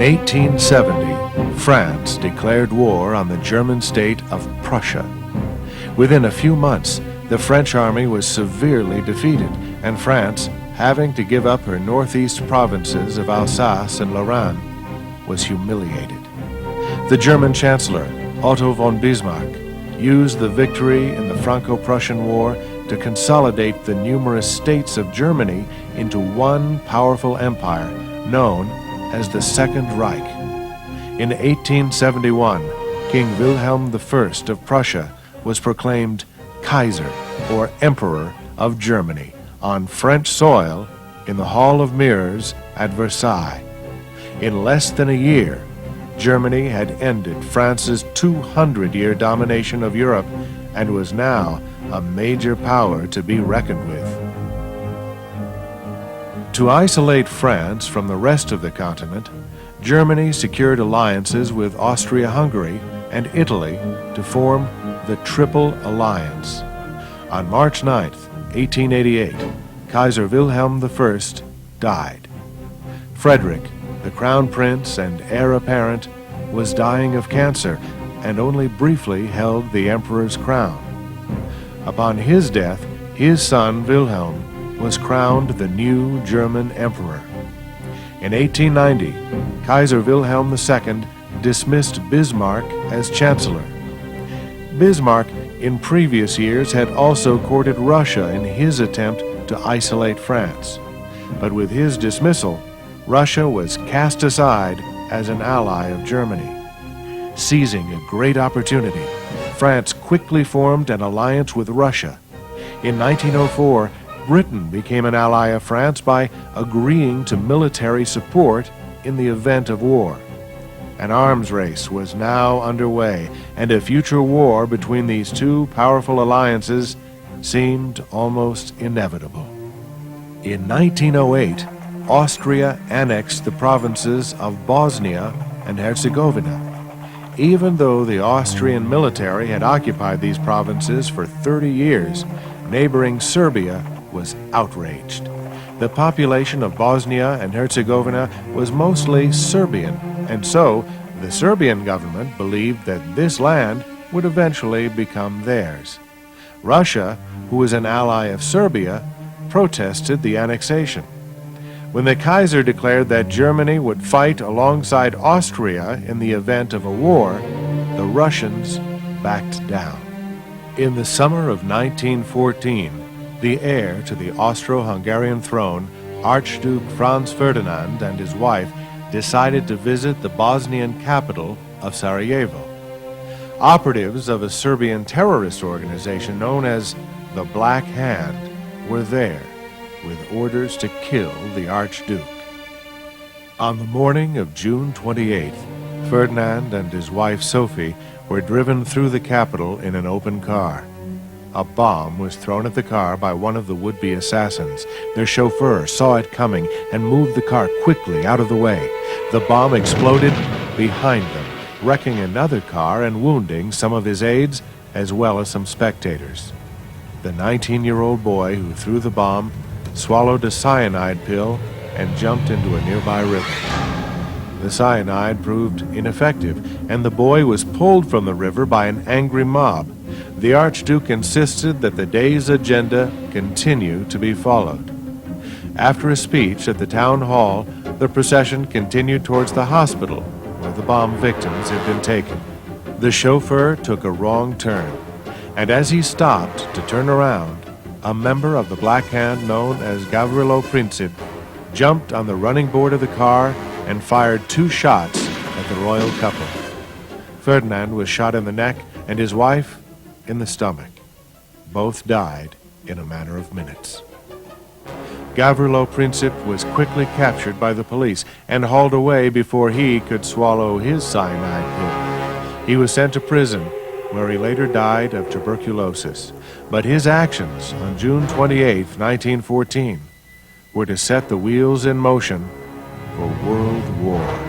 1870, France declared war on the German state of Prussia. Within a few months, the French army was severely defeated, and France, having to give up her northeast provinces of Alsace and Lorraine, was humiliated. The German Chancellor, Otto von Bismark, used the victory in the Franco-Prussian War to consolidate the numerous states of Germany into one powerful empire known as the Second Reich. In 1871, King Wilhelm I of Prussia was proclaimed Kaiser, or Emperor, of Germany on French soil in the Hall of Mirrors at Versailles. In less than a year, Germany had ended France's 200-year domination of Europe and was now a major power to be reckoned with. To isolate France from the rest of the continent, Germany secured alliances with Austria-Hungary and Italy to form the Triple Alliance. On March 9, 1888, Kaiser Wilhelm I died. Frederick, the Crown Prince and heir apparent, was dying of cancer and only briefly held the emperor's crown. Upon his death, his son Wilhelm was crowned the new German emperor. In 1890, Kaiser Wilhelm II dismissed Bismarck as chancellor. Bismarck, in previous years, had also courted Russia in his attempt to isolate France. But with his dismissal, Russia was cast aside as an ally of Germany. Seizing a great opportunity, France quickly formed an alliance with Russia. In 1904, Britain became an ally of France by agreeing to military support in the event of war. An arms race was now underway, and a future war between these two powerful alliances seemed almost inevitable. In 1908, Austria annexed the provinces of Bosnia and Herzegovina. Even though the Austrian military had occupied these provinces for 30 years, neighboring Serbia was outraged. The population of Bosnia and Herzegovina was mostly Serbian, and so the Serbian government believed that this land would eventually become theirs. Russia, who was an ally of Serbia, protested the annexation. When the Kaiser declared that Germany would fight alongside Austria in the event of a war, the Russians backed down. In the summer of 1914, the heir to the Austro-Hungarian throne, Archduke Franz Ferdinand, and his wife decided to visit the Bosnian capital of Sarajevo. Operatives of a Serbian terrorist organization known as the Black Hand were there with orders to kill the Archduke. On the morning of June 28th, Ferdinand and his wife Sophie were driven through the capital in an open car. A bomb was thrown at the car by one of the would-be assassins. Their chauffeur saw it coming and moved the car quickly out of the way. The bomb exploded behind them, wrecking another car and wounding some of his aides as well as some spectators. The 19-year-old boy who threw the bomb swallowed a cyanide pill and jumped into a nearby river. The cyanide proved ineffective, and the boy was pulled from the river by an angry mob. The Archduke insisted that the day's agenda continue to be followed. After a speech at the town hall, the procession continued towards the hospital where the bomb victims had been taken. The chauffeur took a wrong turn, and as he stopped to turn around, a member of the Black Hand known as Gavrilo Princip jumped on the running board of the car and fired 2 shots at the royal couple. Ferdinand was shot in the neck and his wife in the stomach. Both died in a matter of minutes. Gavrilo Princip was quickly captured by the police and hauled away before he could swallow his cyanide pill. He was sent to prison, where he later died of tuberculosis. But his actions on June 28, 1914, were to set the wheels in motion for World War.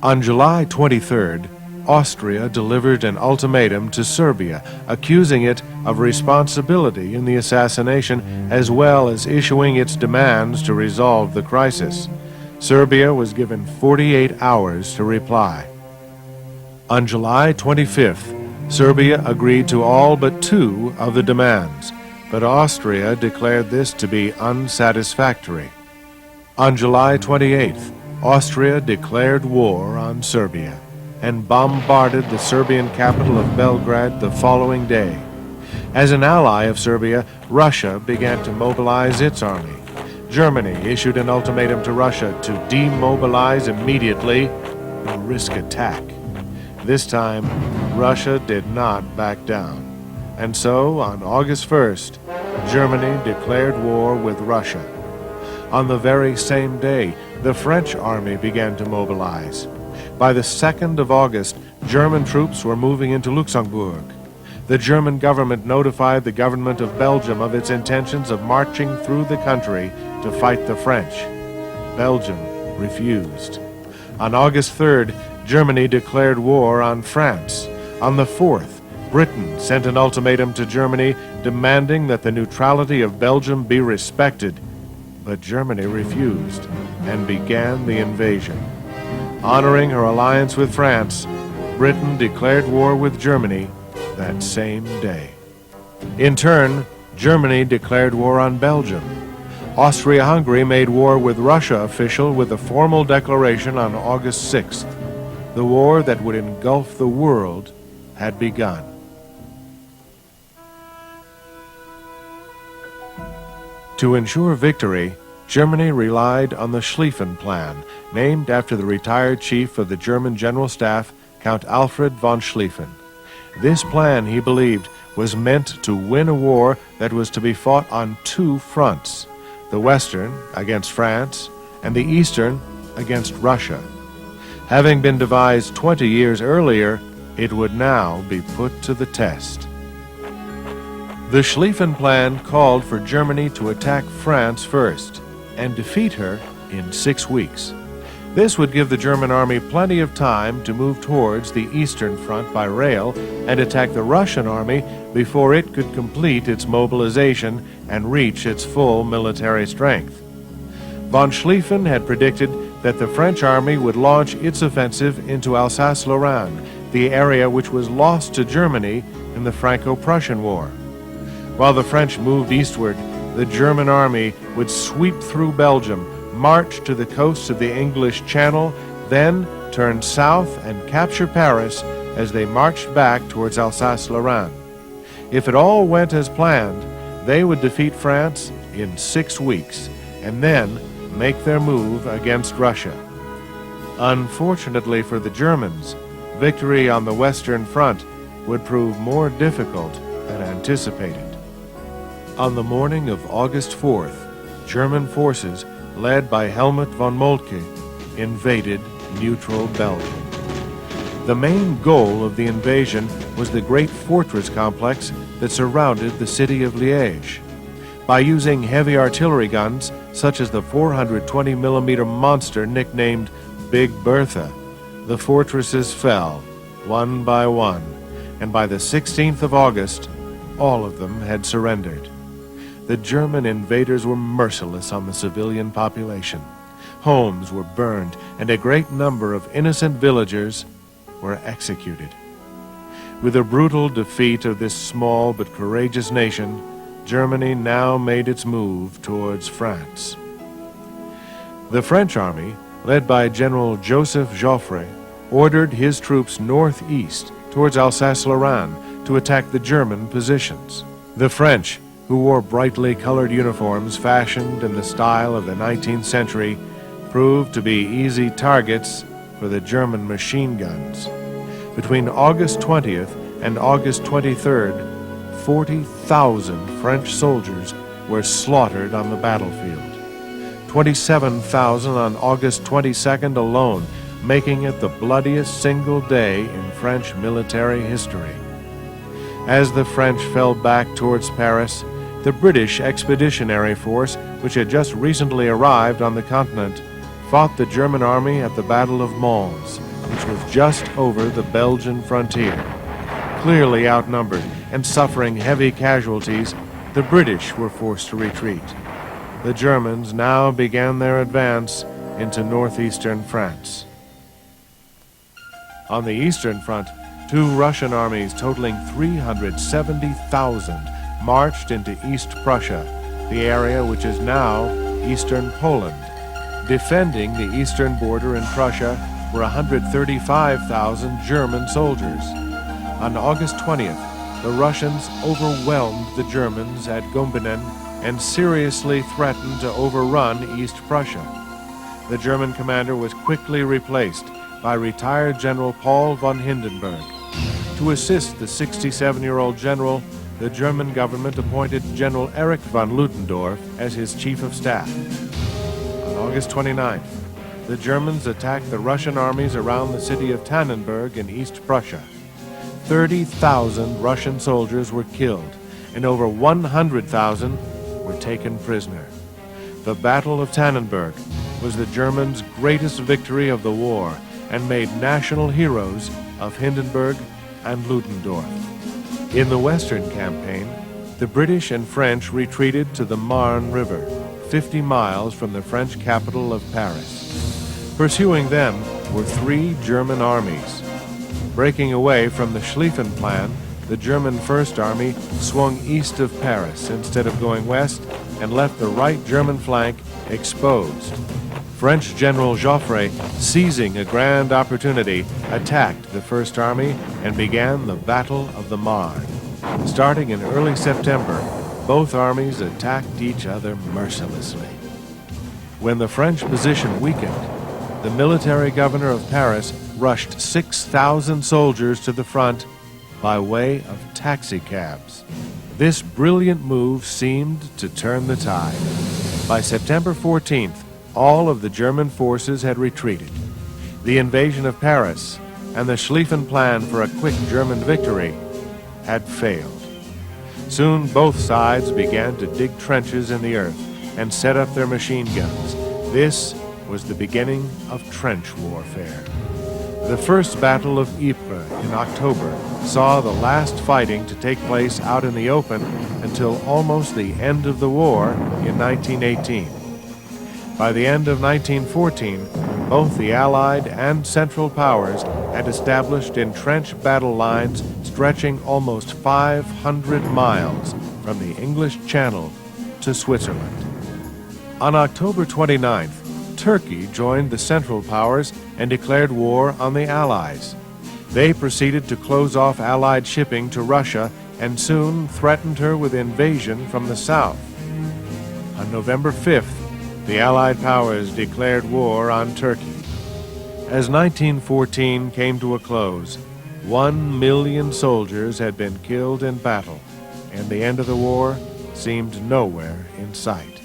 On July 23rd, Austria delivered an ultimatum to Serbia, accusing it of responsibility in the assassination, as well as issuing its demands to resolve the crisis. Serbia was given 48 hours to reply. On July 25th, Serbia agreed to all but 2 of the demands, but Austria declared this to be unsatisfactory. On July 28th, Austria declared war on Serbia and bombarded the Serbian capital of Belgrade the following day. As an ally of Serbia, Russia began to mobilize its army. Germany issued an ultimatum to Russia to demobilize immediately or risk attack. This time, Russia did not back down. And so, on August 1st, Germany declared war with Russia. On the very same day, the French army began to mobilize. By the 2nd of August, German troops were moving into Luxembourg. The German government notified the government of Belgium of its intentions of marching through the country to fight the French. Belgium refused. On August 3rd, Germany declared war on France. On the 4th, Britain sent an ultimatum to Germany demanding that the neutrality of Belgium be respected, but Germany refused and began the invasion. Honoring her alliance with France, Britain declared war with Germany that same day. In turn, Germany declared war on Belgium. Austria-Hungary made war with Russia official with a formal declaration on August 6th. The war that would engulf the world had begun. To ensure victory, Germany relied on the Schlieffen Plan, named after the retired chief of the German General Staff, Count Alfred von Schlieffen. This plan, he believed, was meant to win a war that was to be fought on 2 fronts, the western against France and the eastern against Russia. Having been devised 20 years earlier, it would now be put to the test. The Schlieffen Plan called for Germany to attack France first and defeat her in 6 weeks. This would give the German army plenty of time to move towards the Eastern Front by rail and attack the Russian army before it could complete its mobilization and reach its full military strength. Von Schlieffen had predicted that the French army would launch its offensive into Alsace-Lorraine, the area which was lost to Germany in the Franco-Prussian War. While the French moved eastward, the German army would sweep through Belgium, march to the coasts of the English Channel, then turn south and capture Paris as they marched back towards Alsace-Lorraine. If it all went as planned, they would defeat France in 6 weeks and then make their move against Russia. Unfortunately for the Germans, victory on the Western Front would prove more difficult than anticipated. On the morning of August 4th, German forces, led by Helmut von Moltke, invaded neutral Belgium. The main goal of the invasion was the great fortress complex that surrounded the city of Liège. By using heavy artillery guns, such as the 420-millimeter monster nicknamed Big Bertha, the fortresses fell, one by one, and by the 16th of August, all of them had surrendered. The German invaders were merciless on the civilian population. Homes were burned, and a great number of innocent villagers were executed. With the brutal defeat of this small but courageous nation, Germany now made its move towards France. The French army, led by General Joseph Joffre, ordered his troops northeast towards Alsace-Lorraine to attack the German positions. The French, who wore brightly colored uniforms fashioned in the style of the 19th century, proved to be easy targets for the German machine guns. Between August 20th and August 23rd, 40,000 French soldiers were slaughtered on the battlefield. 27,000 on August 22nd alone, making it the bloodiest single day in French military history. As the French fell back towards Paris, the British Expeditionary Force, which had just recently arrived on the continent, fought the German army at the Battle of Mons, which was just over the Belgian frontier. Clearly outnumbered and suffering heavy casualties, the British were forced to retreat. The Germans now began their advance into northeastern France. On the Eastern Front, 2 Russian armies totaling 370,000 marched into East Prussia, the area which is now eastern Poland. Defending the eastern border in Prussia were 135,000 German soldiers. On August 20th, the Russians overwhelmed the Germans at Gumbinnen and seriously threatened to overrun East Prussia. The German commander was quickly replaced by retired General Paul von Hindenburg. To assist the 67-year-old general, the German government appointed General Erich von Ludendorff as his chief of staff. On August 29th, the Germans attacked the Russian armies around the city of Tannenberg in East Prussia. 30,000 Russian soldiers were killed, and over 100,000 were taken prisoner. The Battle of Tannenberg was the Germans' greatest victory of the war and made national heroes of Hindenburg and Ludendorff. In the Western Campaign, the British and French retreated to the Marne River, 50 miles from the French capital of Paris. Pursuing them were 3 German armies. Breaking away from the Schlieffen plan, the German First Army swung east of Paris instead of going west and left the right German flank exposed. French General Joffre, seizing a grand opportunity, attacked the First Army and began the Battle of the Marne. Starting in early September, both armies attacked each other mercilessly. When the French position weakened, the military governor of Paris rushed 6,000 soldiers to the front by way of taxicabs. This brilliant move seemed to turn the tide. By September 14th, all of the German forces had retreated. The invasion of Paris and the Schlieffen plan for a quick German victory had failed. Soon both sides began to dig trenches in the earth and set up their machine guns. This was the beginning of trench warfare. The First Battle of Ypres in October saw the last fighting to take place out in the open until almost the end of the war in 1918. By the end of 1914, both the Allied and Central Powers had established entrenched battle lines stretching almost 500 miles from the English Channel to Switzerland. On October 29th, Turkey joined the Central Powers and declared war on the Allies. They proceeded to close off Allied shipping to Russia and soon threatened her with invasion from the south. On November 5th, the Allied powers declared war on Turkey. As 1914 came to a close, 1 million soldiers had been killed in battle, and the end of the war seemed nowhere in sight.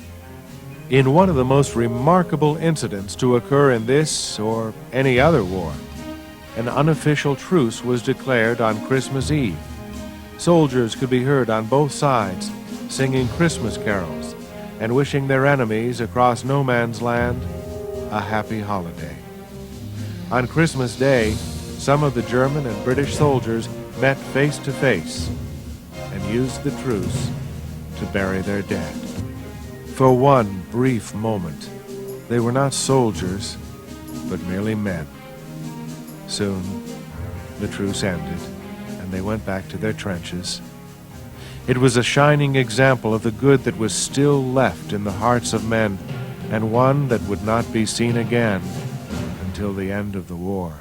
In one of the most remarkable incidents to occur in this or any other war, an unofficial truce was declared on Christmas Eve. Soldiers could be heard on both sides singing Christmas carols and wishing their enemies across no man's land a happy holiday. On Christmas Day, some of the German and British soldiers met face to face and used the truce to bury their dead. For one brief moment, they were not soldiers, but merely men. Soon, the truce ended, and they went back to their trenches. It was a shining example of the good that was still left in the hearts of men, and one that would not be seen again until the end of the war.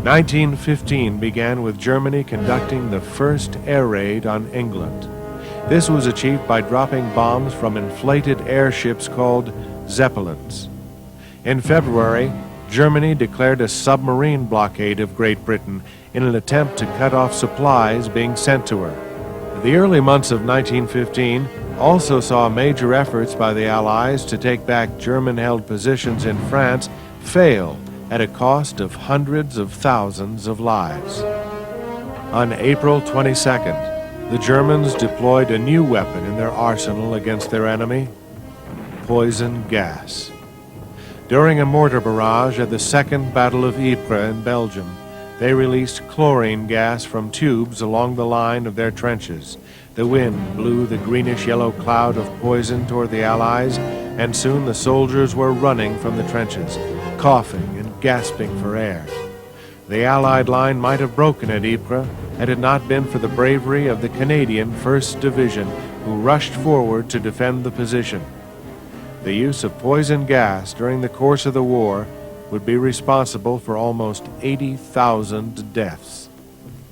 1915 began with Germany conducting the first air raid on England. This was achieved by dropping bombs from inflated airships called Zeppelins. In February, Germany declared a submarine blockade of Great Britain in an attempt to cut off supplies being sent to her. The early months of 1915 also saw major efforts by the Allies to take back German-held positions in France fail at a cost of hundreds of thousands of lives. On April 22nd, the Germans deployed a new weapon in their arsenal against their enemy: poison gas. During a mortar barrage at the Second Battle of Ypres in Belgium, they released chlorine gas from tubes along the line of their trenches. The wind blew the greenish-yellow cloud of poison toward the Allies, and soon the soldiers were running from the trenches, coughing and gasping for air. The Allied line might have broken at Ypres had it not been for the bravery of the Canadian 1st Division, who rushed forward to defend the position. The use of poison gas during the course of the war would be responsible for almost 80,000 deaths.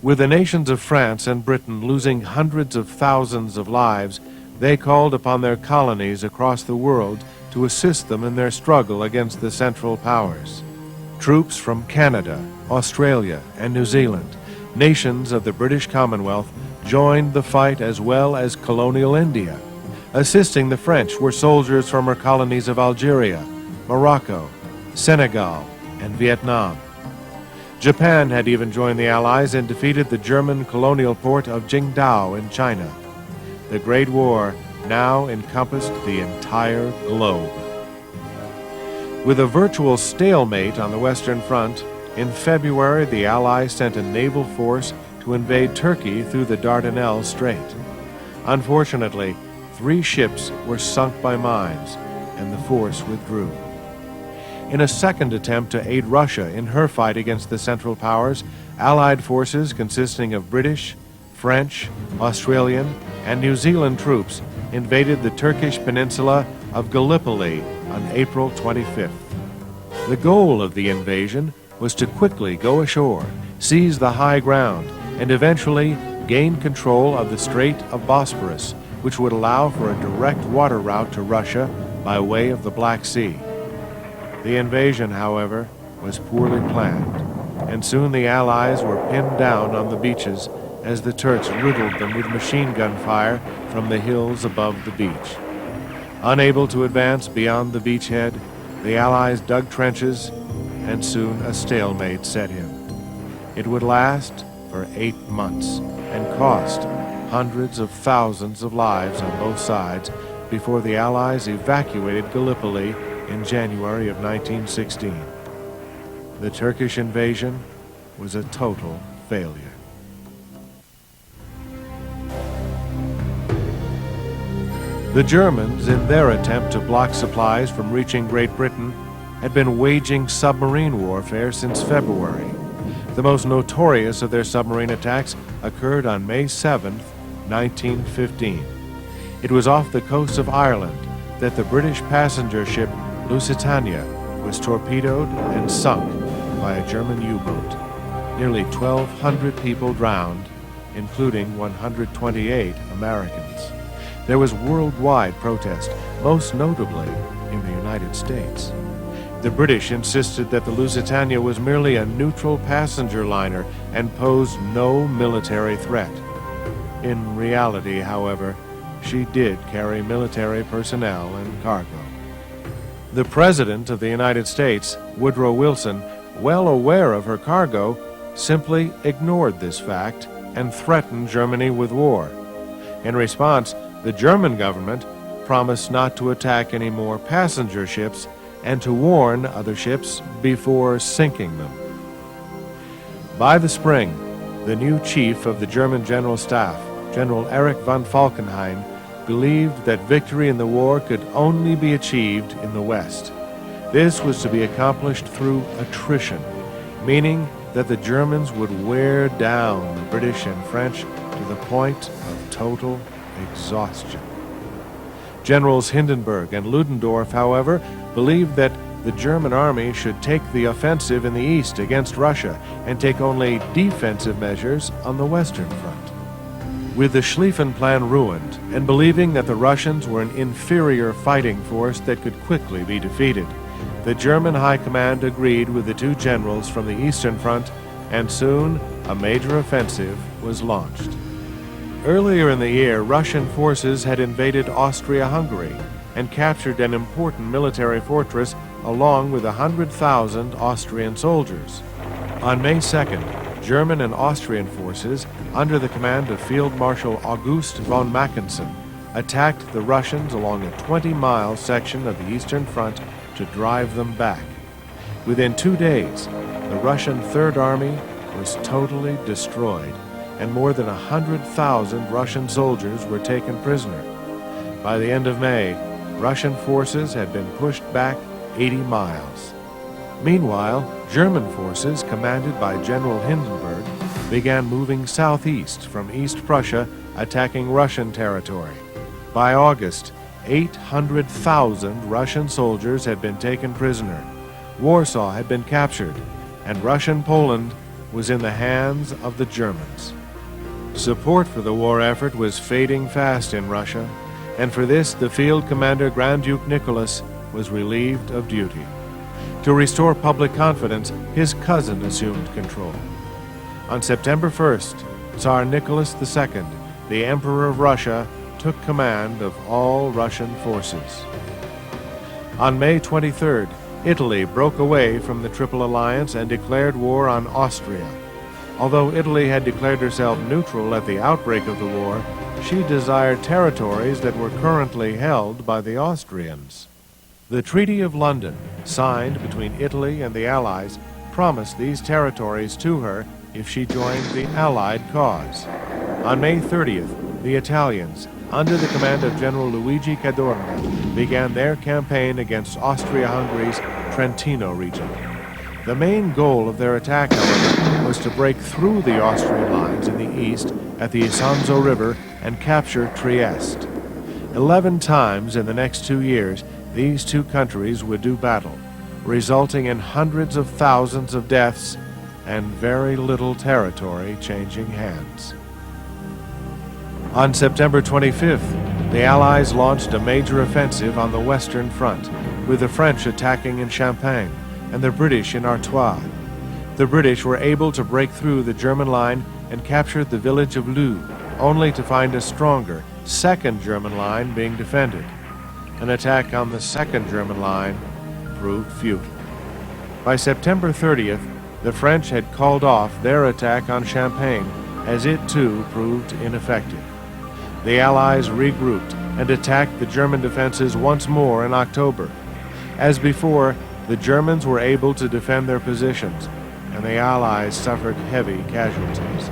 With the nations of France and Britain losing hundreds of thousands of lives, they called upon their colonies across the world to assist them in their struggle against the Central Powers. Troops from Canada, Australia, and New Zealand, nations of the British Commonwealth, joined the fight as well as colonial India. Assisting the French were soldiers from her colonies of Algeria, Morocco, Senegal, and Vietnam. Japan had even joined the Allies and defeated the German colonial port of Qingdao in China. The Great War now encompassed the entire globe. With a virtual stalemate on the Western Front, in February the Allies sent a naval force to invade Turkey through the Dardanelles Strait. Unfortunately, 3 ships were sunk by mines, and the force withdrew. In a second attempt to aid Russia in her fight against the Central Powers, Allied forces consisting of British, French, Australian, and New Zealand troops invaded the Turkish peninsula of Gallipoli on April 25th. The goal of the invasion was to quickly go ashore, seize the high ground, and eventually gain control of the Strait of Bosporus, which would allow for a direct water route to Russia by way of the Black Sea. The invasion, however, was poorly planned, and soon the Allies were pinned down on the beaches as the Turks riddled them with machine gun fire from the hills above the beach. Unable to advance beyond the beachhead, the Allies dug trenches, and soon a stalemate set in. It would last for 8 months and cost hundreds of thousands of lives on both sides before the Allies evacuated Gallipoli in January of 1916. The Turkish invasion was a total failure. The Germans, in their attempt to block supplies from reaching Great Britain, had been waging submarine warfare since February. The most notorious of their submarine attacks occurred on May 7, 1915. It was off the coast of Ireland that the British passenger ship Lusitania was torpedoed and sunk by a German U-boat. Nearly 1,200 people drowned, including 128 Americans. There was worldwide protest, most notably in the United States. The British insisted that the Lusitania was merely a neutral passenger liner and posed no military threat. In reality, however, she did carry military personnel and cargo. The President of the United States, Woodrow Wilson, well aware of her cargo, simply ignored this fact and threatened Germany with war. In response, the German government promised not to attack any more passenger ships and to warn other ships before sinking them. By the spring, the new chief of the German General Staff, General Erich von Falkenhayn, believed that victory in the war could only be achieved in the West. This was to be accomplished through attrition, meaning that the Germans would wear down the British and French to the point of total exhaustion. Generals Hindenburg and Ludendorff, however, believed that the German army should take the offensive in the east against Russia and take only defensive measures on the Western Front. With the Schlieffen plan ruined, and believing that the Russians were an inferior fighting force that could quickly be defeated, the German High Command agreed with the 2 generals from the Eastern Front, and soon a major offensive was launched. Earlier in the year, Russian forces had invaded Austria-Hungary and captured an important military fortress along with 100,000 Austrian soldiers. On May 2nd, German and Austrian forces, under the command of Field Marshal August von Mackensen, attacked the Russians along a 20-mile section of the Eastern Front to drive them back. Within 2 days, the Russian Third Army was totally destroyed, and more than 100,000 Russian soldiers were taken prisoner. By the end of May, Russian forces had been pushed back 80 miles. Meanwhile, German forces, commanded by General Hindenburg, began moving southeast from East Prussia, attacking Russian territory. By August, 800,000 Russian soldiers had been taken prisoner. Warsaw had been captured, and Russian Poland was in the hands of the Germans. Support for the war effort was fading fast in Russia, and for this the field commander Grand Duke Nicholas was relieved of duty. To restore public confidence, his cousin assumed control. On September 1st, Tsar Nicholas II, the Emperor of Russia, took command of all Russian forces. On May 23rd, Italy broke away from the Triple Alliance and declared war on Austria. Although Italy had declared herself neutral at the outbreak of the war, she desired territories that were currently held by the Austrians. The Treaty of London, signed between Italy and the Allies, promised these territories to her if she joined the Allied cause. On May 30th, the Italians, under the command of General Luigi Cadorna, began their campaign against Austria-Hungary's Trentino region. The main goal of their attack, however, was to break through the Austrian lines in the east at the Isonzo River and capture Trieste. 11 times in the next 2 years, these two countries would do battle, resulting in hundreds of thousands of deaths and very little territory changing hands. On September 25th, the Allies launched a major offensive on the Western Front, with the French attacking in Champagne and the British in Artois. The British were able to break through the German line and captured the village of Loo, only to find a stronger, second German line being defended. An attack on the second German line proved futile. By September 30th, the French had called off their attack on Champagne, as it too proved ineffective. The Allies regrouped and attacked the German defenses once more in October. As before, the Germans were able to defend their positions, and the Allies suffered heavy casualties.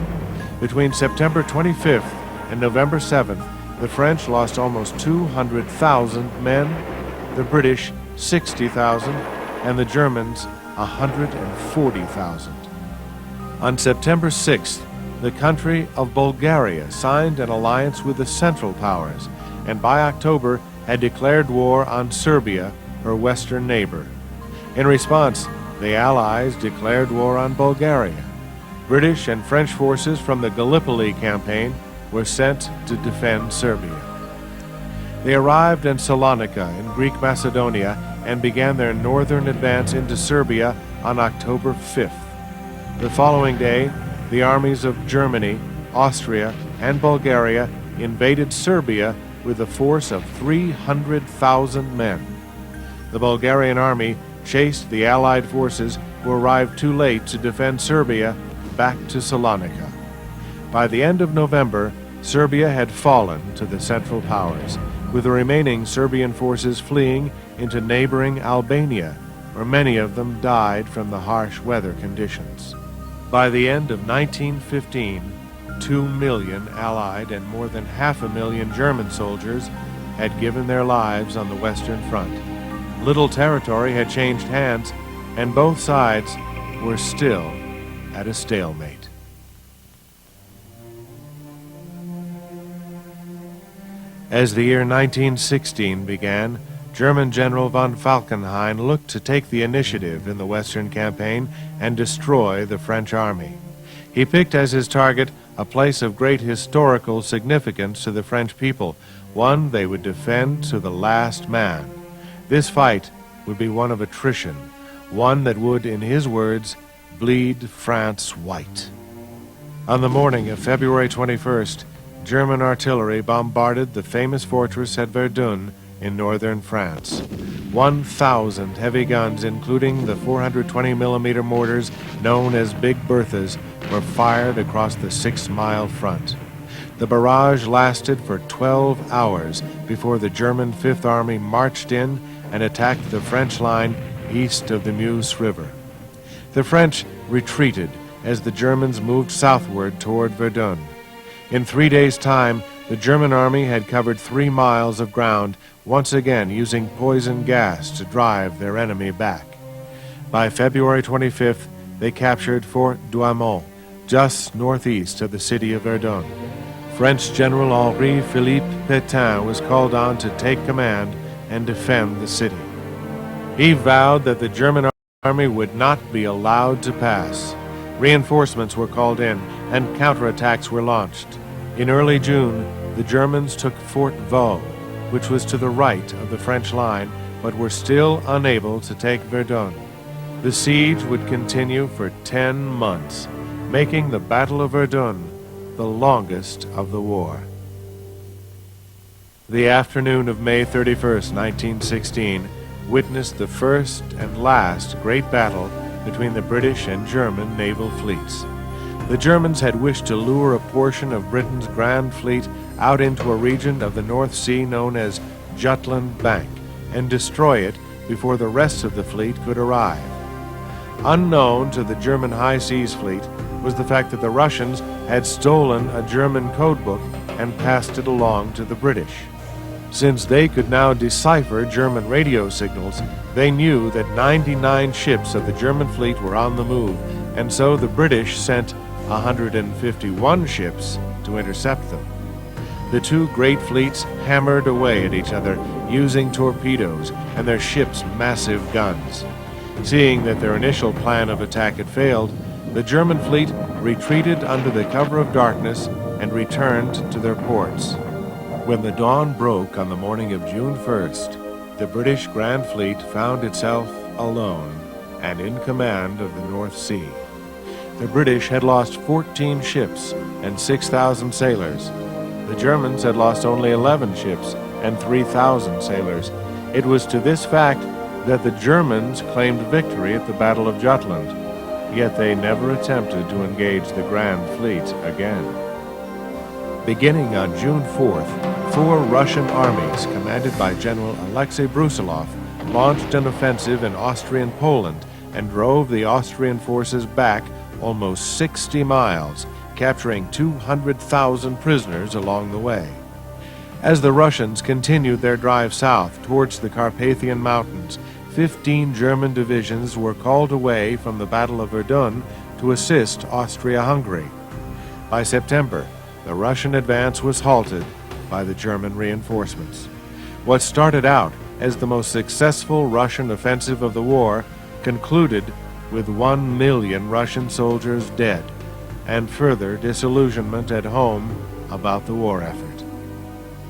Between September 25th and November 7th, the French lost almost 200,000 men, the British 60,000, and the Germans 140,000. On September 6th, the country of Bulgaria signed an alliance with the Central Powers, and by October had declared war on Serbia, her western neighbor. In response, the Allies declared war on Bulgaria. British and French forces from the Gallipoli campaign were sent to defend Serbia. They arrived in Salonika in Greek Macedonia and began their northern advance into Serbia on October 5th. The following day, the armies of Germany, Austria, and Bulgaria invaded Serbia with a force of 300,000 men. The Bulgarian army chased the Allied forces, who arrived too late to defend Serbia, back to Salonika. By the end of November, Serbia had fallen to the Central Powers, with the remaining Serbian forces fleeing into neighboring Albania, where many of them died from the harsh weather conditions. By the end of 1915, 2 million Allied and more than 500,000 German soldiers had given their lives on the Western Front. Little territory had changed hands, and both sides were still at a stalemate. As the year 1916 began, German General von Falkenhayn looked to take the initiative in the Western campaign and destroy the French army. He picked as his target a place of great historical significance to the French people, one they would defend to the last man. This fight would be one of attrition, one that would, in his words, bleed France white. On the morning of February 21st, German artillery bombarded the famous fortress at Verdun in northern France. 1,000 heavy guns, including the 420mm mortars known as Big Berthas, were fired across the 6-mile front. The barrage lasted for 12 hours before the German Fifth Army marched in and attacked the French line east of the Meuse River. The French retreated, as the Germans moved southward toward Verdun. In 3 days' time, the German army had covered 3 miles of ground, once again using poison gas to drive their enemy back. By February 25th, they captured Fort Douaumont, just northeast of the city of Verdun. French General Henri-Philippe Petain was called on to take command and defend the city. He vowed that the German army would not be allowed to pass. Reinforcements were called in, and counterattacks were launched. In early June, the Germans took Fort Vaux, which was to the right of the French line, but were still unable to take Verdun. The siege would continue for 10 months, making the Battle of Verdun the longest of the war. The afternoon of May 31st, 1916, witnessed the first and last great battle between the British and German naval fleets. The Germans had wished to lure a portion of Britain's Grand Fleet out into a region of the North Sea known as Jutland Bank and destroy it before the rest of the fleet could arrive. Unknown to the German High Seas Fleet was the fact that the Russians had stolen a German codebook and passed it along to the British. Since they could now decipher German radio signals, they knew that 99 ships of the German fleet were on the move, and so the British sent 151 ships to intercept them. The two great fleets hammered away at each other using torpedoes and their ships' massive guns. Seeing that their initial plan of attack had failed, the German fleet retreated under the cover of darkness and returned to their ports. When the dawn broke on the morning of June 1st, the British Grand Fleet found itself alone and in command of the North Sea. The British had lost 14 ships and 6,000 sailors. The Germans had lost only 11 ships and 3,000 sailors. It was to this fact that the Germans claimed victory at the Battle of Jutland, yet they never attempted to engage the Grand Fleet again. Beginning on June 4th, 4 Russian armies, commanded by General Alexei Brusilov, launched an offensive in Austrian Poland and drove the Austrian forces back almost 60 miles, capturing 200,000 prisoners along the way. As the Russians continued their drive south towards the Carpathian Mountains, 15 German divisions were called away from the Battle of Verdun to assist Austria-Hungary. By September, the Russian advance was halted by the German reinforcements. What started out as the most successful Russian offensive of the war concluded with 1 million Russian soldiers dead and further disillusionment at home about the war effort.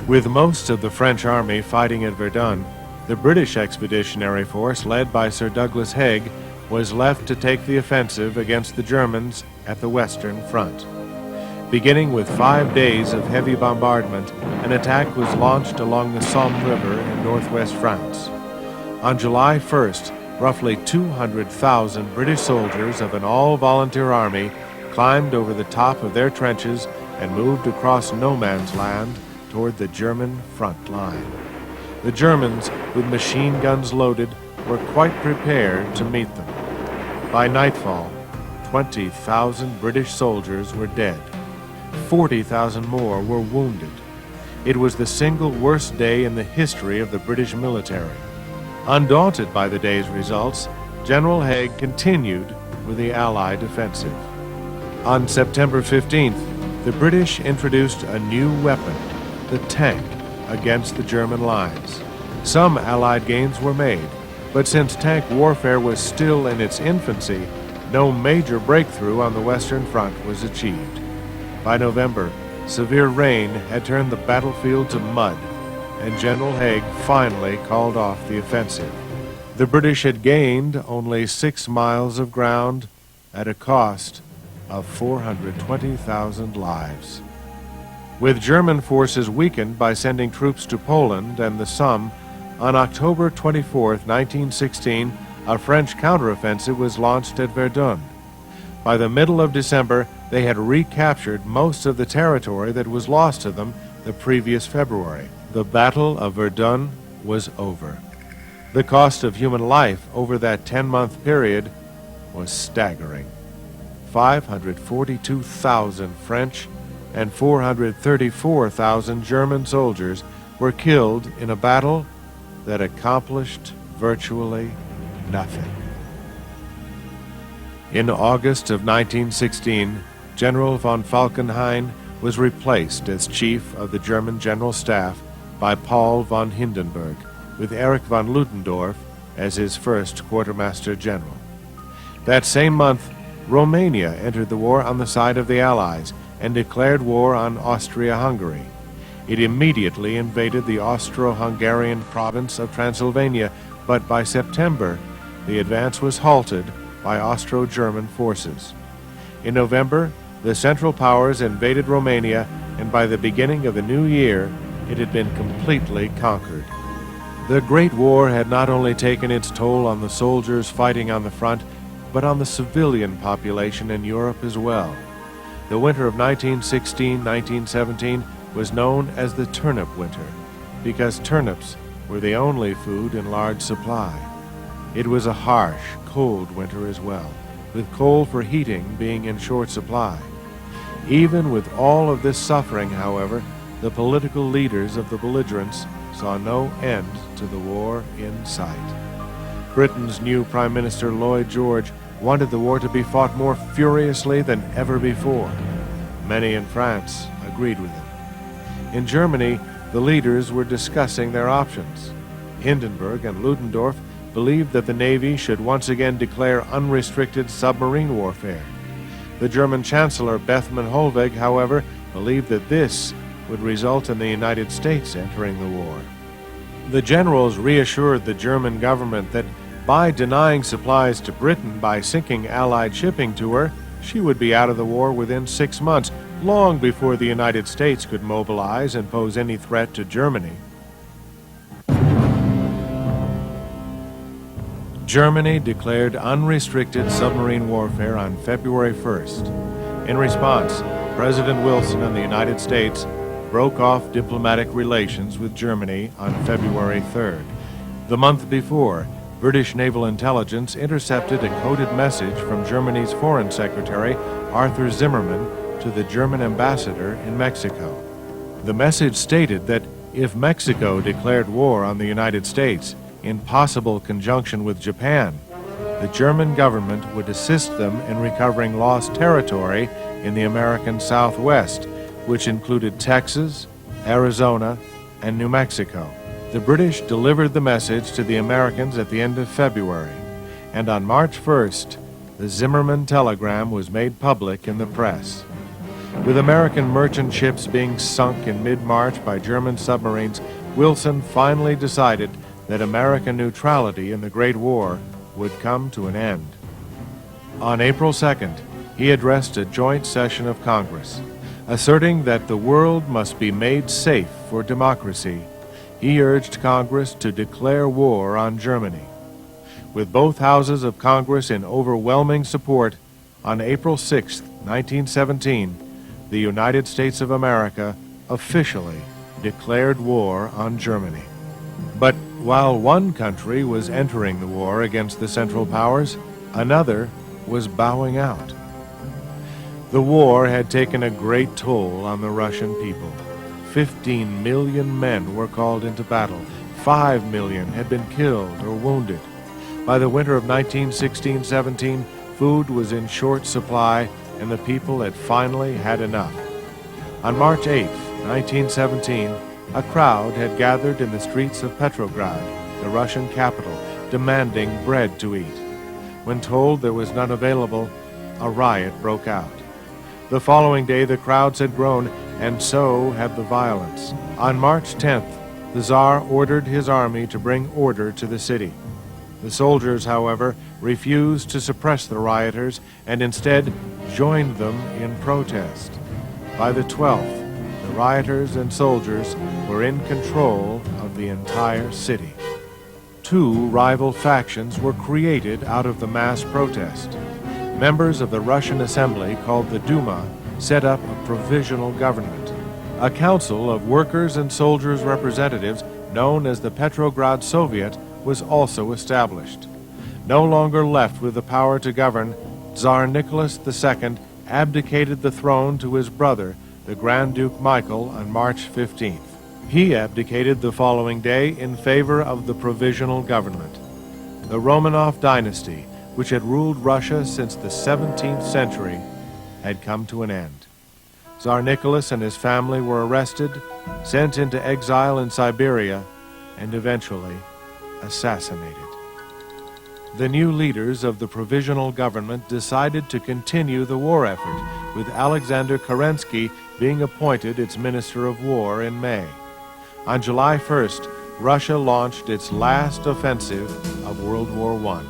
With most of the French army fighting at Verdun, the British expeditionary force led by Sir Douglas Haig was left to take the offensive against the Germans at the Western Front. Beginning with 5 days of heavy bombardment, an attack was launched along the Somme River in northwest France. On July 1st, roughly 200,000 British soldiers of an all-volunteer army climbed over the top of their trenches and moved across no man's land toward the German front line. The Germans, with machine guns loaded, were quite prepared to meet them. By nightfall, 20,000 British soldiers were dead. 40,000 more were wounded. It was the single worst day in the history of the British military. Undaunted by the day's results, General Haig continued with the Allied offensive. On September 15th, the British introduced a new weapon, the tank, against the German lines. Some Allied gains were made, but since tank warfare was still in its infancy, no major breakthrough on the Western Front was achieved. By November, severe rain had turned the battlefield to mud, and General Haig finally called off the offensive. The British had gained only 6 miles of ground at a cost of 420,000 lives. With German forces weakened by sending troops to Poland and the Somme, on October 24, 1916, a French counteroffensive was launched at Verdun. By the middle of December, they had recaptured most of the territory that was lost to them the previous February. The Battle of Verdun was over. The cost of human life over that 10-month period was staggering. 542,000 French and 434,000 German soldiers were killed in a battle that accomplished virtually nothing. In August of 1916, General von Falkenhayn was replaced as chief of the German General Staff by Paul von Hindenburg, with Erich von Ludendorff as his first quartermaster general. That same month, Romania entered the war on the side of the Allies and declared war on Austria-Hungary. It immediately invaded the Austro-Hungarian province of Transylvania, but by September, the advance was halted by Austro-German forces. In November, the Central Powers invaded Romania, and by the beginning of the new year, it had been completely conquered. The Great War had not only taken its toll on the soldiers fighting on the front, but on the civilian population in Europe as well. The winter of 1916-1917 was known as the turnip winter, because turnips were the only food in large supply. It was a harsh, cold winter as well, with coal for heating being in short supply. Even with all of this suffering, however, the political leaders of the belligerents saw no end to the war in sight. Britain's new Prime Minister Lloyd George wanted the war to be fought more furiously than ever before. Many in France agreed with him. In Germany, the leaders were discussing their options. Hindenburg and Ludendorff believed that the Navy should once again declare unrestricted submarine warfare. The German Chancellor Bethmann Hollweg, however, believed that this would result in the United States entering the war. The generals reassured the German government that by denying supplies to Britain by sinking Allied shipping to her, she would be out of the war within 6 months, long before the United States could mobilize and pose any threat to Germany. Germany declared unrestricted submarine warfare on February 1st. In response, President Wilson and the United States broke off diplomatic relations with Germany on February 3rd. The month before, British naval intelligence intercepted a coded message from Germany's Foreign Secretary, Arthur Zimmermann, to the German ambassador in Mexico. The message stated that if Mexico declared war on the United States, in possible conjunction with Japan, the German government would assist them in recovering lost territory in the American Southwest, which included Texas, Arizona, and New Mexico. The British delivered the message to the Americans at the end of February, and on March 1st, the Zimmermann telegram was made public in the press. With American merchant ships being sunk in mid-March by German submarines, Wilson finally decided that American neutrality in the Great War would come to an end. On April 2nd, he addressed a joint session of Congress. Asserting that the world must be made safe for democracy, he urged Congress to declare war on Germany. With both houses of Congress in overwhelming support, on April 6, 1917, the United States of America officially declared war on Germany. But while one country was entering the war against the Central Powers, another was bowing out. The war had taken a great toll on the Russian people. 15 million men were called into battle. 5 million had been killed or wounded. By the winter of 1916-17, food was in short supply, and the people had finally had enough. On March 8, 1917, a crowd had gathered in the streets of Petrograd, the Russian capital, demanding bread to eat. When told there was none available, a riot broke out. The following day, the crowds had grown, and so had the violence. On March 10th, the Tsar ordered his army to bring order to the city. The soldiers, however, refused to suppress the rioters and instead joined them in protest. By the 12th, the rioters and soldiers were in control of the entire city. Two rival factions were created out of the mass protest. Members of the Russian Assembly, called the Duma, set up a provisional government. A council of workers' and soldiers' representatives, known as the Petrograd Soviet, was also established. No longer left with the power to govern, Tsar Nicholas II abdicated the throne to his brother, the Grand Duke Michael, on March 15th. He abdicated the following day in favor of the provisional government. The Romanov dynasty, which had ruled Russia since the 17th century, had come to an end. Tsar Nicholas and his family were arrested, sent into exile in Siberia, and eventually assassinated. The new leaders of the provisional government decided to continue the war effort, with Alexander Kerensky being appointed its Minister of War in May. On July 1st, Russia launched its last offensive of World War I.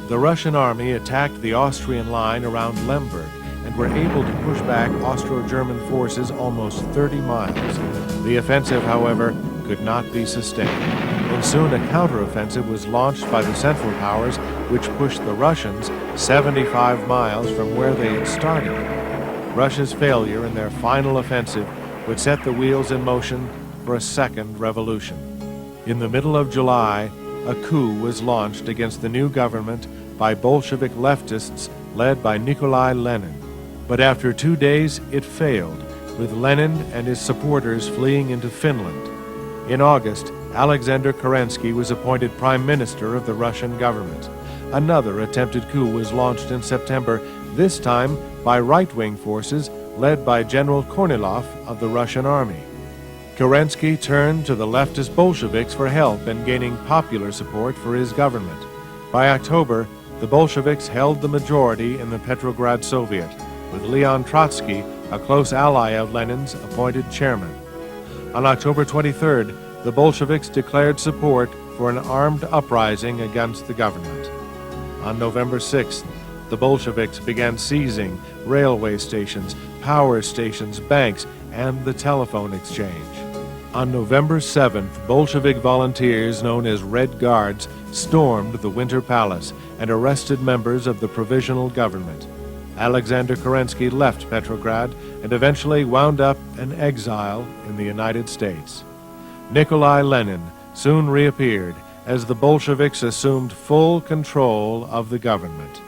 The Russian army attacked the Austrian line around Lemberg and were able to push back Austro-German forces almost 30 miles. The offensive, however, could not be sustained, and soon a counteroffensive was launched by the Central Powers, which pushed the Russians 75 miles from where they had started. Russia's failure in their final offensive would set the wheels in motion for a second revolution. In the middle of July, a coup was launched against the new government by Bolshevik leftists led by Nikolai Lenin. But after 2 days, it failed, with Lenin and his supporters fleeing into Finland. In August, Alexander Kerensky was appointed Prime Minister of the Russian government. Another attempted coup was launched in September, this time by right-wing forces led by General Kornilov of the Russian army. Kerensky turned to the leftist Bolsheviks for help in gaining popular support for his government. By October, the Bolsheviks held the majority in the Petrograd Soviet, with Leon Trotsky, a close ally of Lenin's, appointed chairman. On October 23rd, the Bolsheviks declared support for an armed uprising against the government. On November 6th, the Bolsheviks began seizing railway stations, power stations, banks, and the telephone exchange. On November 7th, Bolshevik volunteers known as Red Guards stormed the Winter Palace and arrested members of the provisional government. Alexander Kerensky left Petrograd and eventually wound up in exile in the United States. Nikolai Lenin soon reappeared as the Bolsheviks assumed full control of the government.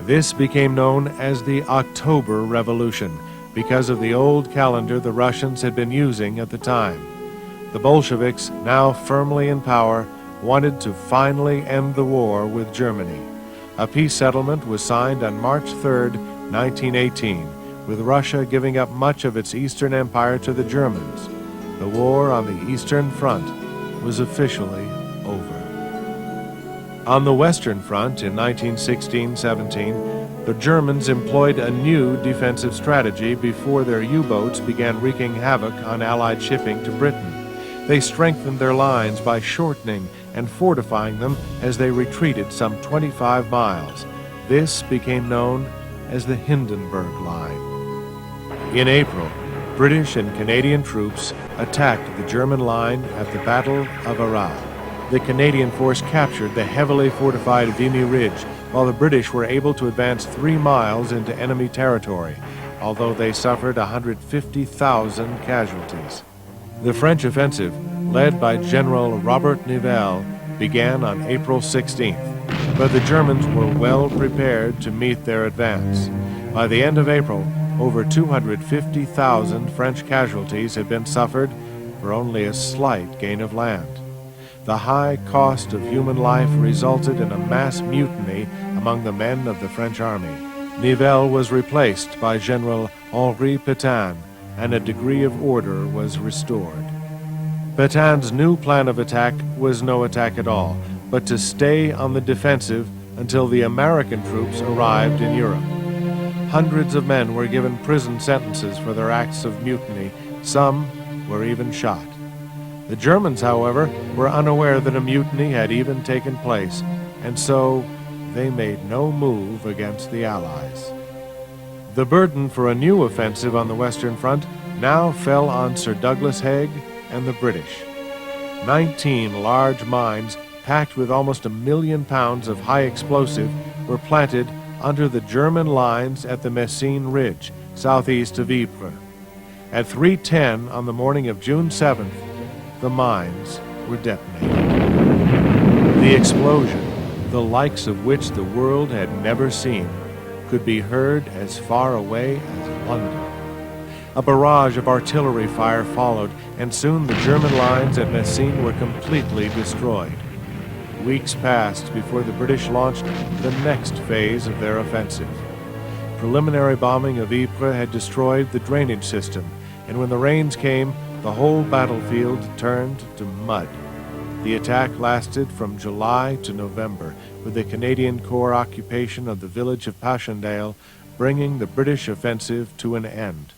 This became known as the October Revolution because of the old calendar the Russians had been using at the time. The Bolsheviks, now firmly in power, wanted to finally end the war with Germany. A peace settlement was signed on March 3, 1918, with Russia giving up much of its Eastern Empire to the Germans. The war on the Eastern Front was officially over. On the Western Front in 1916-17, the Germans employed a new defensive strategy before their U-boats began wreaking havoc on Allied shipping to Britain. They strengthened their lines by shortening and fortifying them as they retreated some 25 miles. This became known as the Hindenburg Line. In April, British and Canadian troops attacked the German line at the Battle of Arras. The Canadian force captured the heavily fortified Vimy Ridge, while the British were able to advance 3 miles into enemy territory, although they suffered 150,000 casualties. The French offensive, led by General Robert Nivele, began on April 16th, but the Germans were well prepared to meet their advance. By the end of April, over 250,000 French casualties had been suffered for only a slight gain of land. The high cost of human life resulted in a mass mutiny among the men of the French army. Nivelle was replaced by General Henri Petain, and a degree of order was restored. Petain's new plan of attack was no attack at all, but to stay on the defensive until the American troops arrived in Europe. Hundreds of men were given prison sentences for their acts of mutiny. Some were even shot. The Germans, however, were unaware that a mutiny had even taken place, and so they made no move against the Allies. The burden for a new offensive on the Western Front now fell on Sir Douglas Haig and the British. 19 large mines, packed with almost 1 million pounds of high explosive, were planted under the German lines at the Messines Ridge, southeast of Ypres. At 3:10 on the morning of June 7th, the mines were detonated. The explosion the likes of which the world had never seen, could be heard as far away as London. A barrage of artillery fire followed, and soon the German lines at Messines were completely destroyed. Weeks passed before the British launched the next phase of their offensive. Preliminary bombing of Ypres had destroyed the drainage system, and when the rains came, the whole battlefield turned to mud. The attack lasted from July to November, with the Canadian Corps occupation of the village of Passchendaele bringing the British offensive to an end.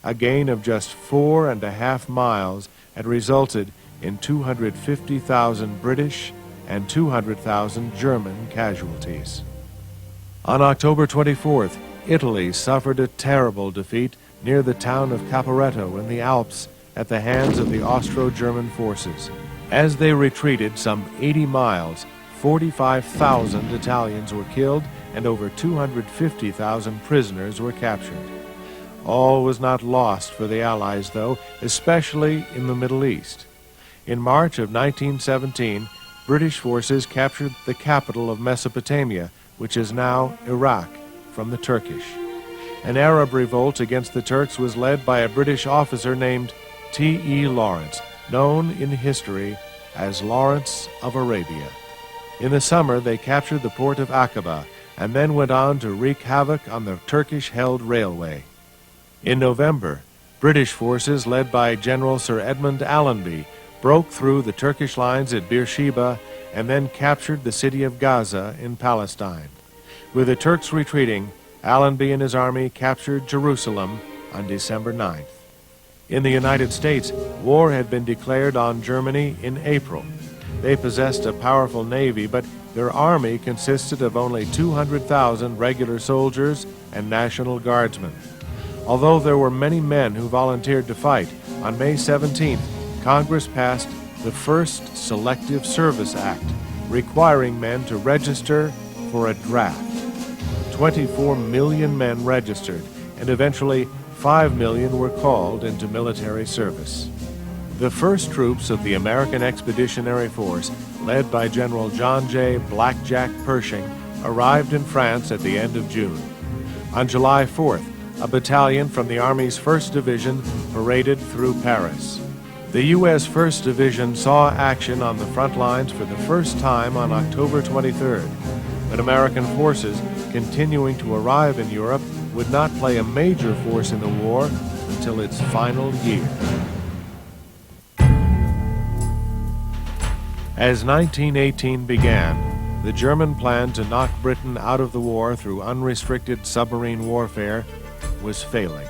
A gain of just 4.5 miles had resulted in 250,000 British and 200,000 German casualties. On October 24th, Italy suffered a terrible defeat near the town of Caporetto in the Alps at the hands of the Austro-German forces. As they retreated some 80 miles, 45,000 Italians were killed and over 250,000 prisoners were captured. All was not lost for the Allies, though, especially in the Middle East. In March of 1917, British forces captured the capital of Mesopotamia, which is now Iraq, from the Turkish. An Arab revolt against the Turks was led by a British officer named T.E. Lawrence, known in history as Lawrence of Arabia. In the summer, they captured the port of Aqaba and then went on to wreak havoc on the Turkish-held railway. In November, British forces led by General Sir Edmund Allenby broke through the Turkish lines at Beersheba and then captured the city of Gaza in Palestine. With the Turks retreating, Allenby and his army captured Jerusalem on December 9th. In the United States, war had been declared on Germany in April. They possessed a powerful navy, but their army consisted of only 200,000 regular soldiers and National Guardsmen. Although there were many men who volunteered to fight, on May 17th, Congress passed the first Selective Service Act, requiring men to register for a draft. 24 million men registered, and eventually 5 million were called into military service. The first troops of the American Expeditionary Force, led by General John J. Blackjack Pershing, arrived in France at the end of June. On July 4th, a battalion from the Army's 1st Division paraded through Paris. The U.S. 1st Division saw action on the front lines for the first time on October 23rd, but American forces continuing to arrive in Europe would not play a major force in the war until its final year. As 1918 began, the German plan to knock Britain out of the war through unrestricted submarine warfare was failing.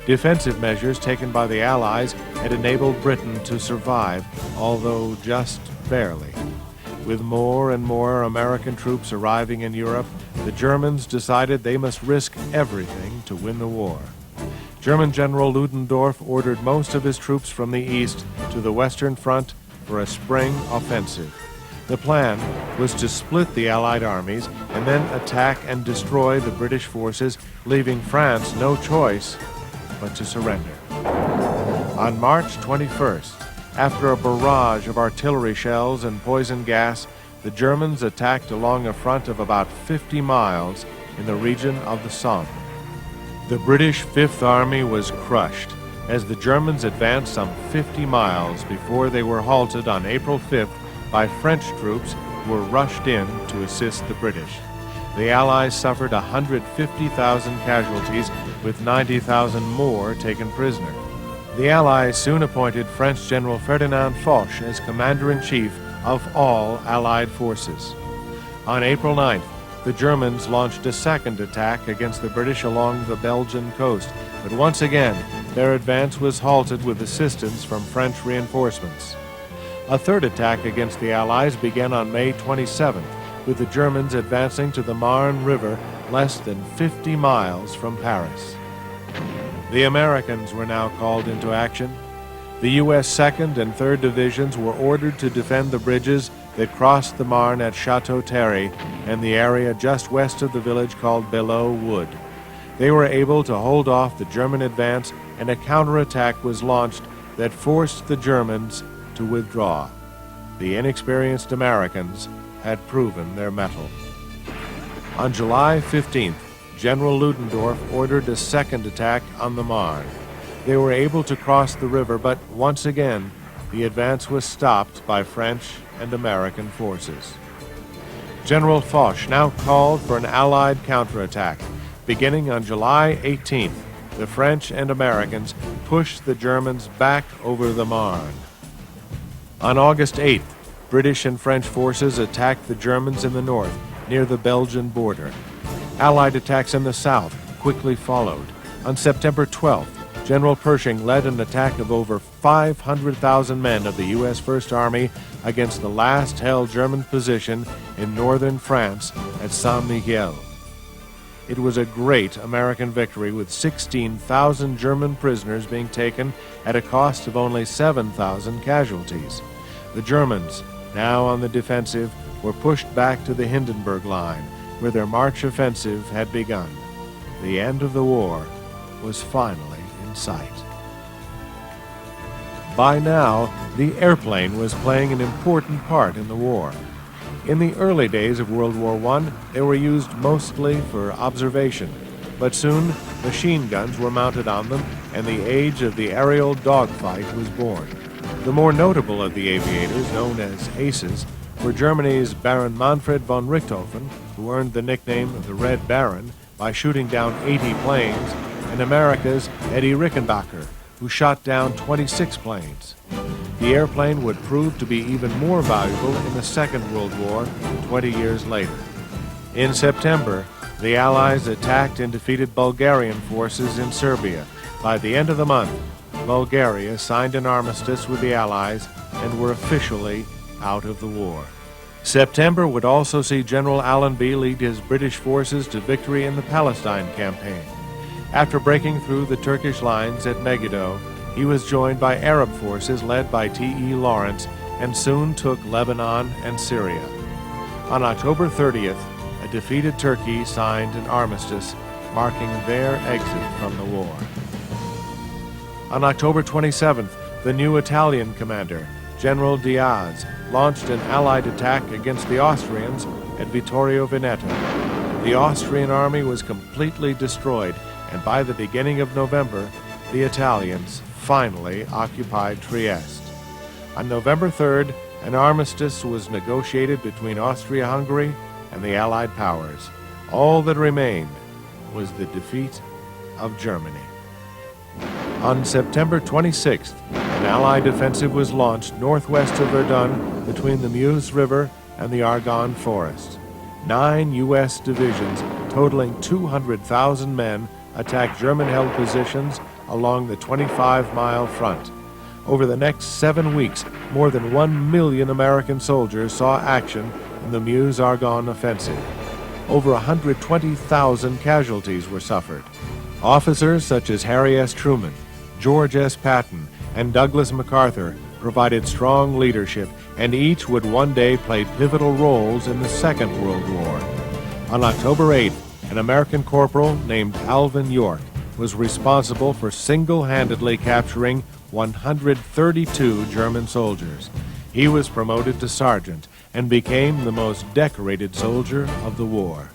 Defensive measures taken by the Allies had enabled Britain to survive, although just barely. With more and more American troops arriving in Europe, the Germans decided they must risk everything to win the war. German General Ludendorff ordered most of his troops from the east to the Western Front for a spring offensive. The plan was to split the Allied armies and then attack and destroy the British forces, leaving France no choice but to surrender. On March 21st, after a barrage of artillery shells and poison gas, the Germans attacked along a front of about 50 miles in the region of the Somme. The British Fifth Army was crushed as the Germans advanced some 50 miles before they were halted on April 5th by French troops who were rushed in to assist the British. The Allies suffered 150,000 casualties, with 90,000 more taken prisoner. The Allies soon appointed French General Ferdinand Foch as commander-in-chief of all Allied forces. On April 9th, the Germans launched a second attack against the British along the Belgian coast, but once again, their advance was halted with assistance from French reinforcements. A third attack against the Allies began on May 27th, with the Germans advancing to the Marne River less than 50 miles from Paris. The Americans were now called into action. The U.S. 2nd and 3rd Divisions were ordered to defend the bridges that crossed the Marne at Chateau Thierry and the area just west of the village called Belleau Wood. They were able to hold off the German advance, and a counterattack was launched that forced the Germans to withdraw. The inexperienced Americans had proven their mettle. On July 15th, General Ludendorff ordered a second attack on the Marne. They were able to cross the river, but once again, the advance was stopped by French and American forces. General Foch now called for an Allied counterattack. Beginning on July 18th, the French and Americans pushed the Germans back over the Marne. On August 8th, British and French forces attacked the Germans in the north, near the Belgian border. Allied attacks in the south quickly followed. On September 12th, General Pershing led an attack of over 500,000 men of the U.S. First Army against the last held German position in northern France at Saint-Mihiel. It was a great American victory, with 16,000 German prisoners being taken at a cost of only 7,000 casualties. The Germans, now on the defensive, were pushed back to the Hindenburg line, where their March offensive had begun. The end of the war was finally in sight. By now, the airplane was playing an important part in the war. In the early days of World War I, they were used mostly for observation, but soon machine guns were mounted on them, and the age of the aerial dogfight was born. The more notable of the aviators, known as aces, were Germany's Baron Manfred von Richthofen, who earned the nickname of the Red Baron by shooting down 80 planes, and America's Eddie Rickenbacker, who shot down 26 planes. The airplane would prove to be even more valuable in the Second World War 20 years later. In September, the Allies attacked and defeated Bulgarian forces in Serbia. By the end of the month, Bulgaria signed an armistice with the Allies and were officially out of the war. September would also see General Allenby lead his British forces to victory in the Palestine campaign. After breaking through the Turkish lines at Megiddo, he was joined by Arab forces led by T.E. Lawrence and soon took Lebanon and Syria. On October 30th, a defeated Turkey signed an armistice marking their exit from the war. On October 27th, the new Italian commander, General Diaz, launched an Allied attack against the Austrians at Vittorio Veneto. The Austrian army was completely destroyed, and by the beginning of November, the Italians finally occupied Trieste. On November 3rd, an armistice was negotiated between Austria-Hungary and the Allied powers. All that remained was the defeat of Germany. On September 26th, an Allied offensive was launched northwest of Verdun between the Meuse River and the Argonne Forest. 9 U.S. divisions, totaling 200,000 men, attacked German-held positions along the 25-mile front. Over the next 7 weeks, more than 1 million American soldiers saw action in the Meuse-Argonne offensive. Over 120,000 casualties were suffered. Officers such as Harry S. Truman, George S. Patton, and Douglas MacArthur provided strong leadership, and each would one day play pivotal roles in the Second World War. On October 8th, an American corporal named Alvin York was responsible for single-handedly capturing 132 German soldiers. He was promoted to sergeant and became the most decorated soldier of the war.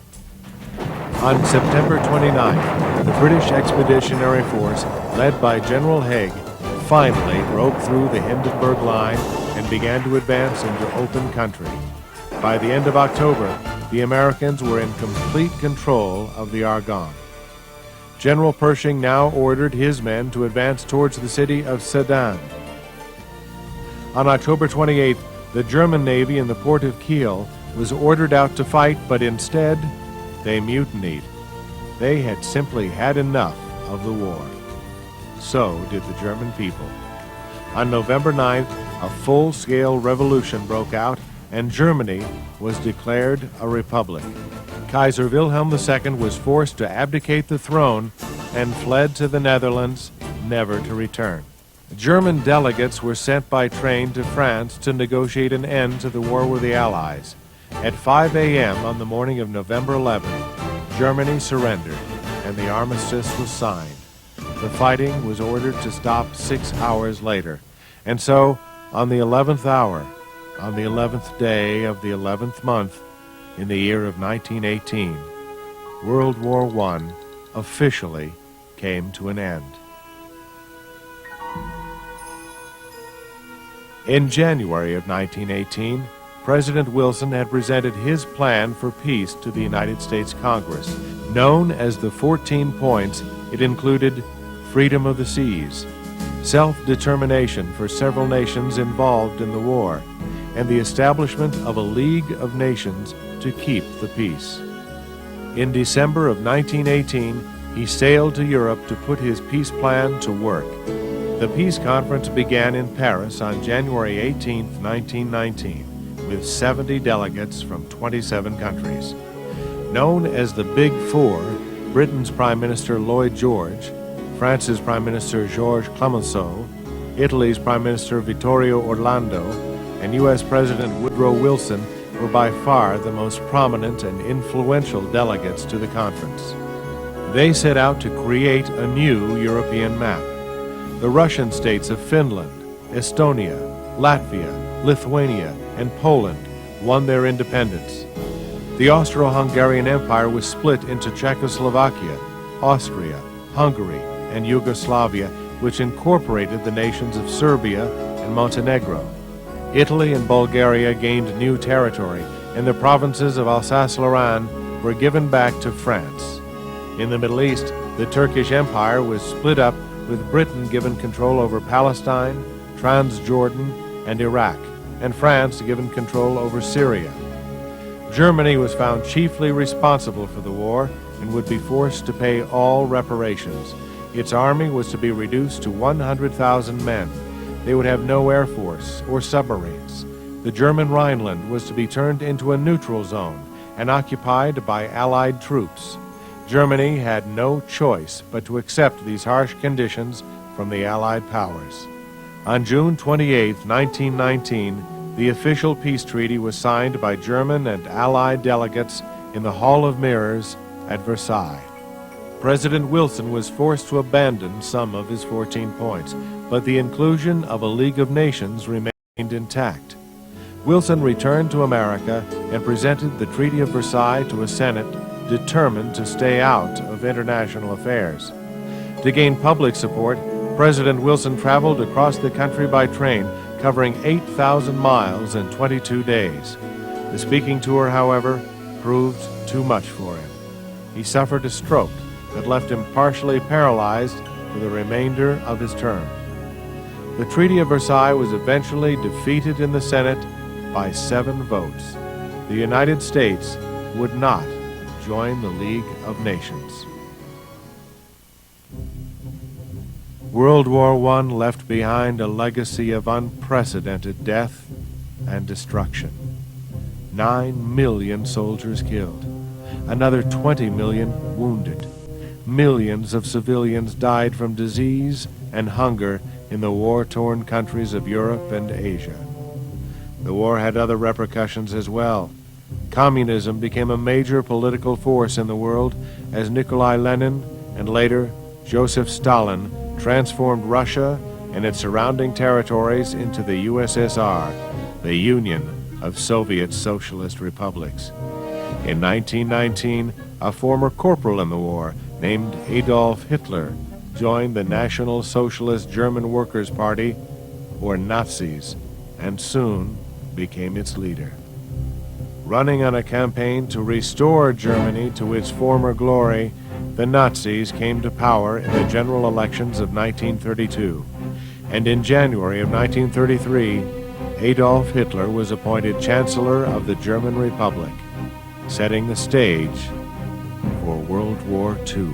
On September 29th, the British Expeditionary Force, led by General Haig, finally broke through the Hindenburg line and began to advance into open country. By the end of October, the Americans were in complete control of the Argonne. General Pershing now ordered his men to advance towards the city of Sedan. On October 28th, the German Navy in the port of Kiel was ordered out to fight, but instead, they mutinied. They had simply had enough of the war. So did the German people. On November 9th, a full-scale revolution broke out, and Germany was declared a republic. Kaiser Wilhelm II was forced to abdicate the throne and fled to the Netherlands, never to return. German delegates were sent by train to France to negotiate an end to the war with the Allies. At 5 a.m. on the morning of November 11th, Germany surrendered, and the armistice was signed. The fighting was ordered to stop 6 hours later, and so, on the 11th hour, on the 11th day of the 11th month in the year of 1918, World War I officially came to an end. In January of 1918, President Wilson had presented his plan for peace to the United States Congress. Known as the 14 Points, it included freedom of the seas, self-determination for several nations involved in the war, and the establishment of a League of Nations to keep the peace. In December of 1918, he sailed to Europe to put his peace plan to work. The peace conference began in Paris on January 18, 1919, with 70 delegates from 27 countries. Known as the Big Four, Britain's Prime Minister Lloyd George, France's Prime Minister Georges Clemenceau, Italy's Prime Minister Vittorio Orlando, and U.S. President Woodrow Wilson were by far the most prominent and influential delegates to the conference. They set out to create a new European map. The Russian states of Finland, Estonia, Latvia, Lithuania, and Poland won their independence. The Austro-Hungarian Empire was split into Czechoslovakia, Austria, Hungary, and Yugoslavia, which incorporated the nations of Serbia and Montenegro. Italy and Bulgaria gained new territory, and the provinces of Alsace-Lorraine were given back to France. In the Middle East, the Turkish Empire was split up, with Britain given control over Palestine, Transjordan, and Iraq, and France given control over Syria. Germany was found chiefly responsible for the war and would be forced to pay all reparations. Its army was to be reduced to 100,000 men. They would have no air force or submarines. The German Rhineland was to be turned into a neutral zone and occupied by Allied troops. Germany had no choice but to accept these harsh conditions from the Allied powers. On June 28, 1919, the official peace treaty was signed by German and Allied delegates in the Hall of Mirrors at Versailles. President Wilson was forced to abandon some of his 14 points, but the inclusion of a League of Nations remained intact. Wilson returned to America and presented the Treaty of Versailles to a Senate determined to stay out of international affairs. To gain public support, President Wilson traveled across the country by train, covering 8,000 miles in 22 days. The speaking tour, however, proved too much for him. He suffered a stroke that left him partially paralyzed for the remainder of his term. The Treaty of Versailles was eventually defeated in the Senate by 7 votes. The United States would not join the League of Nations. World War I left behind a legacy of unprecedented death and destruction. 9 million soldiers killed, another 20 million wounded. Millions of civilians died from disease and hunger in the war-torn countries of Europe and Asia. The war had other repercussions as well. Communism became a major political force in the world as Nikolai Lenin and later Joseph Stalin transformed Russia and its surrounding territories into the USSR, the Union of Soviet Socialist Republics. In 1919, a former corporal in the war named Adolf Hitler joined the National Socialist German Workers' Party, or Nazis, and soon became its leader. Running on a campaign to restore Germany to its former glory, the Nazis came to power in the general elections of 1932, and in January of 1933, Adolf Hitler was appointed Chancellor of the German Republic, setting the stage for World War II.